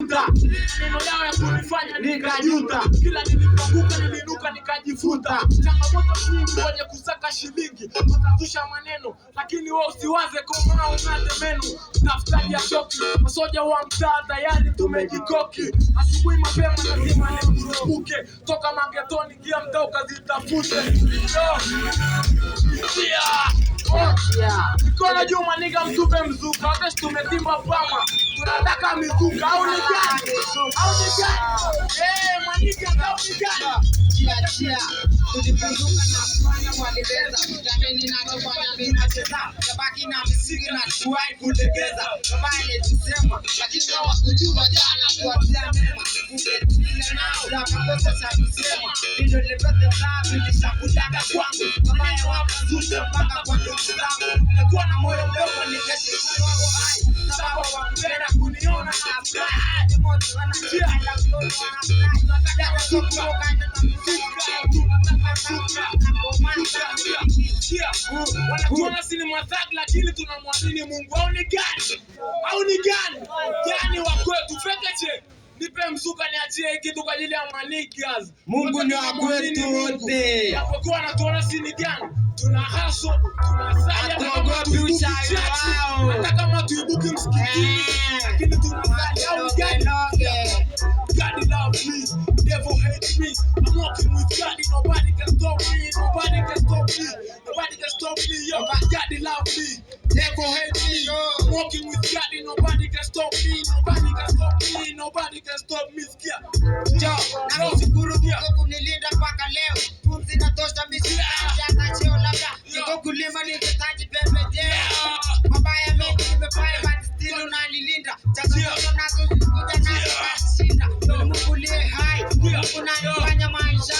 nikajuta. Neno yao ya kunifanya nikajuta. Kila nilipoanguka niliinuka nikajifuta. Changamoto nyingi kwenye kusaka shilingi, watazusha maneno lakini wewe usiwaze kama unate meno. Tafutaji ya shoki, masoja wa mtaa tayari tumejikoki. Asubuhi mapema lazima nikurupuke, toka magetoni kia mtaa ukazitafute. Mikono juu maniga mtupe mzuka, wote tumetimba pama, tunataka mizuka. Au ni gani? Au ni gani? Maniga au ni gani? Chia kujipunguka na kufanya mwalibeza. Jameni na kufanya minacheza, tabaki na msingi na kuwai kulegeza. Babaye tusema lakini hawakujua jana kuwatia mema. Ungetile nao la kakosa cha kusema, ndio lepete sabi nisakutaka kwangu. Babaye wakazusha mpaka kwa ndugu zangu. Nikuwa na moyo mdogo nikeshe wao hai, sababu wakupenda kuniona na furahi. Moto wanachia na mtoto wanafurahi, nataka kukuoka Wanatuona sini mathag lakini tunamwamini Mungu. Au ni gani? Au ni gani? Yani wa kwetu fekeche. Nipe mzuka niachie kitu kwa ajili ya manigas. Mungu ni wa kwetu wote. Yapokuwa anatuona sini gani? Tuna haso, tunasali hata kama tuibuki msikitini, lakini tunasali. Au ni gani? God love me, devil hate me. I'm walking with God, nobody can stop me. Nobody can stop me. Nobody can stop me. Yo, God love me, devil hate me. I'm walking with God, nobody can stop me. Nobody can stop me. Nobody can stop me. Skia. Jo, na kushukuru Mungu kunilinda mpaka leo. Pumzi natosha misi hata cheo labda. Niko kulima nikitaji pembejeo. Mabaya mengi nimefanya but still unanilinda. Changamoto nazo zikuja nazo basi shinda. Mungu liye hai, Mungu ananifanya maisha